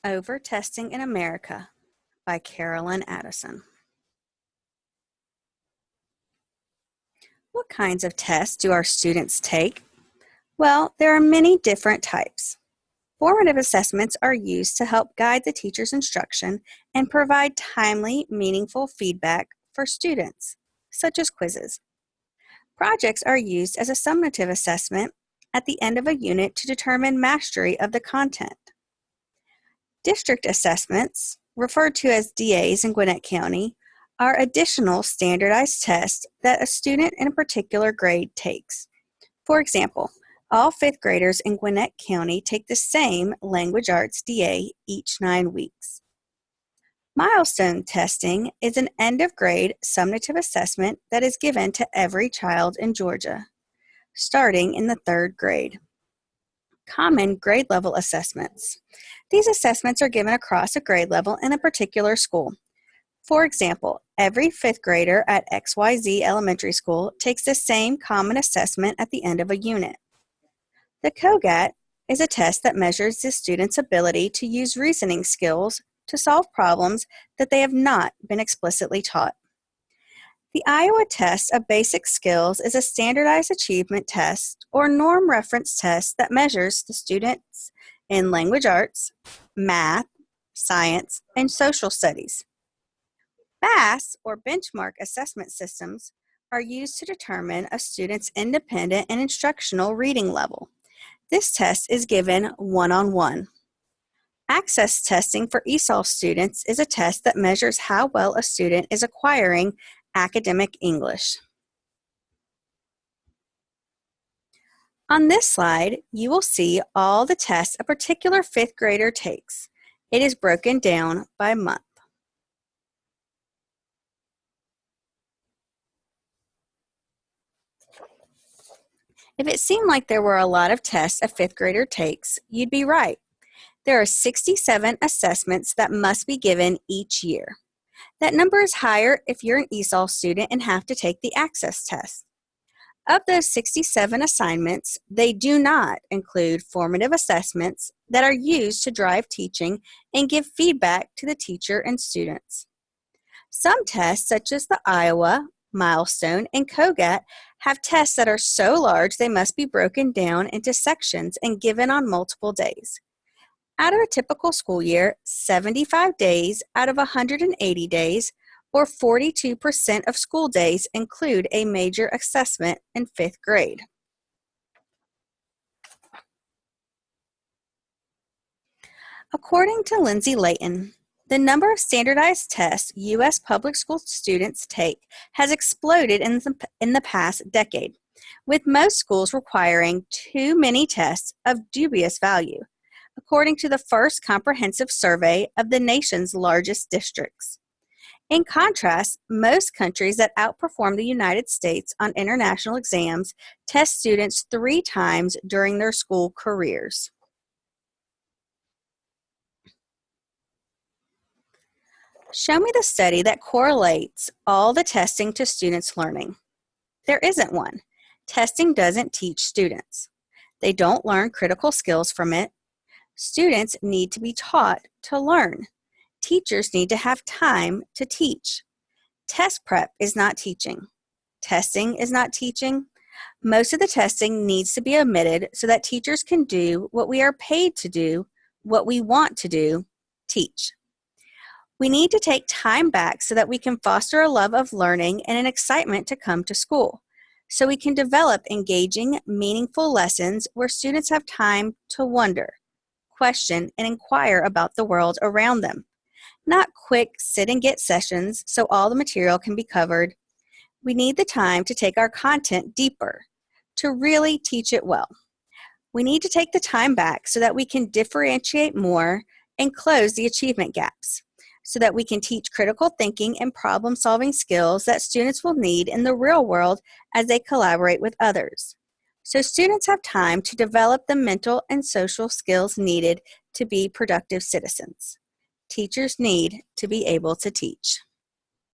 Over Testing in America by Carolyn Addison. What kinds of tests do our students take? Well, there are many different types. Formative assessments are used to help guide the teacher's instruction and provide timely, meaningful feedback for students, such as quizzes. Projects are used as a summative assessment at the end of a unit to determine mastery of the content. District assessments, referred to as DAs in Gwinnett County, are additional standardized tests that a student in a particular grade takes. For example, all fifth graders in Gwinnett County take the same language arts DA each 9 weeks. Milestone testing is an end-of-grade summative assessment that is given to every child in Georgia, starting in the 3rd grade. Common grade level assessments. These assessments are given across a grade level in a particular school. For example, every 5th grader at XYZ Elementary School takes the same common assessment at the end of a unit. The COGAT is a test that measures the student's ability to use reasoning skills to solve problems that they have not been explicitly taught. The Iowa Test of Basic Skills is a standardized achievement test or norm reference test that measures the students in language arts, math, science, and social studies. BAS, or benchmark assessment systems, are used to determine a student's independent and instructional reading level. This test is given one-on-one. Access testing for ESOL students is a test that measures how well a student is acquiring academic English. On this slide, you will see all the tests a particular 5th grader takes. It is broken down by month. If it seemed like there were a lot of tests a 5th grader takes, you'd be right. There are 67 assessments that must be given each year. That number is higher if you're an ESOL student and have to take the access test. Of those 67 assignments, they do not include formative assessments that are used to drive teaching and give feedback to the teacher and students. Some tests, such as the Iowa, Milestone, and COGAT, have tests that are so large they must be broken down into sections and given on multiple days. Out of a typical school year, 75 days out of 180 days, or 42% of school days, include a major assessment in 5th grade. According to Lindsay Layton, the number of standardized tests U.S. public school students take has exploded in the past decade, with most schools requiring too many tests of dubious value, according to the first comprehensive survey of the nation's largest districts. In contrast, most countries that outperform the United States on international exams test students 3 times during their school careers. Show me the study that correlates all the testing to students' learning. There isn't one. Testing doesn't teach students. They don't learn critical skills from it. Students need to be taught to learn. Teachers need to have time to teach. Test prep is not teaching. Testing is not teaching. Most of the testing needs to be omitted so that teachers can do what we are paid to do, what we want to do, teach. We need to take time back so that we can foster a love of learning and an excitement to come to school, so we can develop engaging, meaningful lessons where students have time to wonder, question, and inquire about the world around them. Not quick sit and get sessions so all the material can be covered. We need the time to take our content deeper, to really teach it well. We need to take the time back so that we can differentiate more and close the achievement gaps, so that we can teach critical thinking and problem-solving skills that students will need in the real world as they collaborate with others. So students have time to develop the mental and social skills needed to be productive citizens. Teachers need to be able to teach.